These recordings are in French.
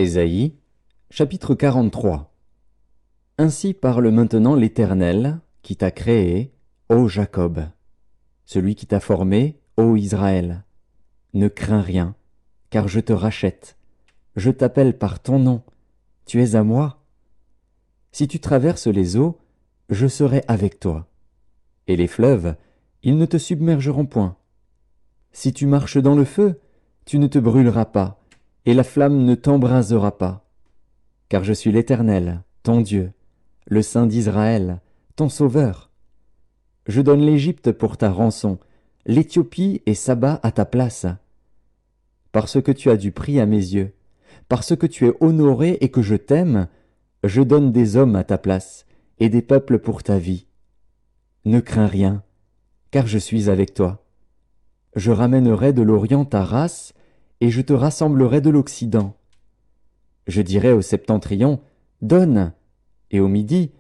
Ésaïe, chapitre 43. Ainsi parle maintenant l'Éternel, qui t'a créé, ô Jacob, celui qui t'a formé, ô Israël. Ne crains rien, car je te rachète. Je t'appelle par ton nom, tu es à moi. Si tu traverses les eaux, je serai avec toi. Et les fleuves, ils ne te submergeront point. Si tu marches dans le feu, tu ne te brûleras pas, et la flamme ne t'embrasera pas. Car je suis l'Éternel, ton Dieu, le Saint d'Israël, ton Sauveur. Je donne l'Égypte pour ta rançon, l'Éthiopie et Saba à ta place. Parce que tu as du prix à mes yeux, parce que tu es honoré et que je t'aime, je donne des hommes à ta place, et des peuples pour ta vie. Ne crains rien, car je suis avec toi. Je ramènerai de l'Orient ta race, et je te rassemblerai de l'Occident. Je dirai au septentrion, donne, et au midi,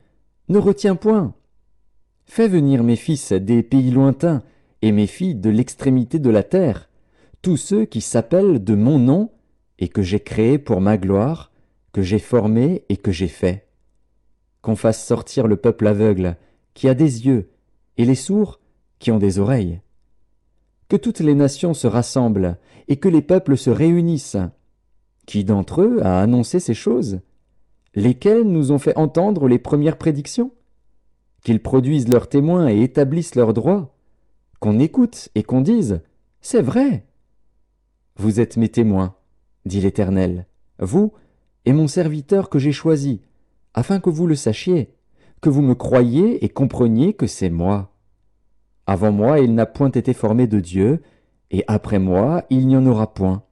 ne retiens point. Fais venir mes fils des pays lointains, et mes filles de l'extrémité de la terre, tous ceux qui s'appellent de mon nom, et que j'ai créés pour ma gloire, que j'ai formé et que j'ai fait. Qu'on fasse sortir le peuple aveugle, qui a des yeux, et les sourds, qui ont des oreilles. Que toutes les nations se rassemblent, et que les peuples se réunissent. Qui d'entre eux a annoncé ces choses? Lesquels nous ont fait entendre les premières prédictions? Qu'ils produisent leurs témoins et établissent leurs droits. Qu'on écoute et qu'on dise, c'est vrai. Vous êtes mes témoins, dit l'Éternel, vous et mon serviteur que j'ai choisi, afin que vous le sachiez, que vous me croyiez et compreniez que c'est moi. Avant moi, il n'a point été formé de Dieu, et après moi, il n'y en aura point.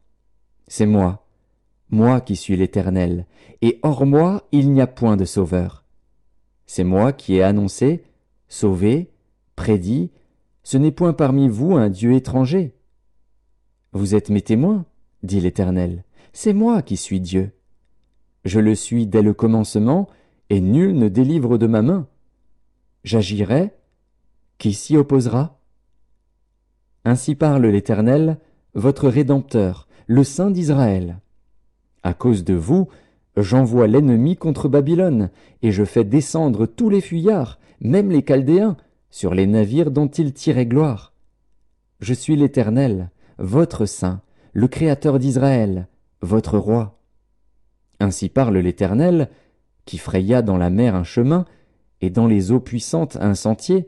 C'est moi qui suis l'Éternel, et hors moi, il n'y a point de sauveur. C'est moi qui ai annoncé, sauvé, prédit, ce n'est point parmi vous un Dieu étranger. Vous êtes mes témoins, dit l'Éternel, c'est moi qui suis Dieu. Je le suis dès le commencement, et nul ne délivre de ma main. J'agirai, qui s'y opposera? Ainsi parle l'Éternel, votre Rédempteur, le Saint d'Israël. À cause de vous, j'envoie l'ennemi contre Babylone, et je fais descendre tous les fuyards, même les Chaldéens, sur les navires dont ils tiraient gloire. Je suis l'Éternel, votre Saint, le Créateur d'Israël, votre Roi. Ainsi parle l'Éternel, qui fraya dans la mer un chemin, et dans les eaux puissantes un sentier,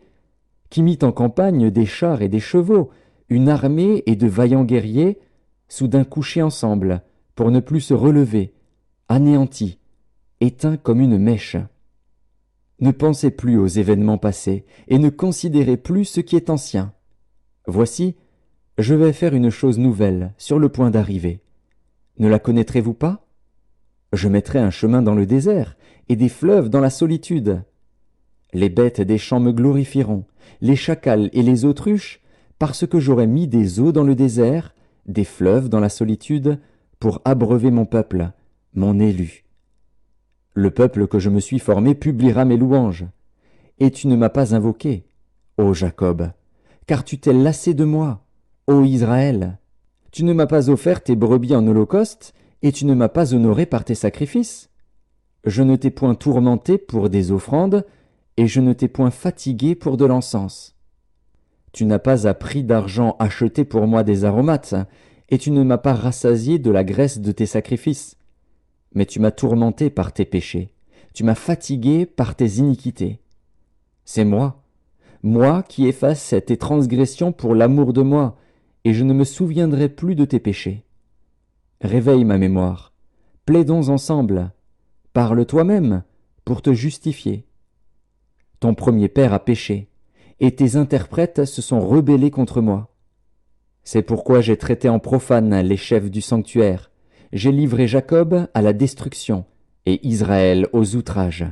qui mit en campagne des chars et des chevaux, une armée et de vaillants guerriers, soudain couchés ensemble, pour ne plus se relever, anéantis, éteints comme une mèche. Ne pensez plus aux événements passés, et ne considérez plus ce qui est ancien. Voici, je vais faire une chose nouvelle, sur le point d'arriver. Ne la connaîtrez-vous pas? Je mettrai un chemin dans le désert, et des fleuves dans la solitude. Les bêtes des champs me glorifieront, les chacals et les autruches, parce que j'aurai mis des eaux dans le désert, des fleuves dans la solitude, pour abreuver mon peuple, mon élu. Le peuple que je me suis formé publiera mes louanges. Et tu ne m'as pas invoqué, ô Jacob, car tu t'es lassé de moi, ô Israël. Tu ne m'as pas offert tes brebis en holocauste, et tu ne m'as pas honoré par tes sacrifices. Je ne t'ai point tourmenté pour des offrandes, et je ne t'ai point fatigué pour de l'encens. Tu n'as pas à prix d'argent acheté pour moi des aromates, et tu ne m'as pas rassasié de la graisse de tes sacrifices. Mais tu m'as tourmenté par tes péchés, tu m'as fatigué par tes iniquités. C'est moi qui efface tes transgressions pour l'amour de moi, et je ne me souviendrai plus de tes péchés. Réveille ma mémoire, plaidons ensemble, parle toi-même pour te justifier. Ton premier père a péché, et tes interprètes se sont rebellés contre moi. C'est pourquoi j'ai traité en profane les chefs du sanctuaire, j'ai livré Jacob à la destruction, et Israël aux outrages.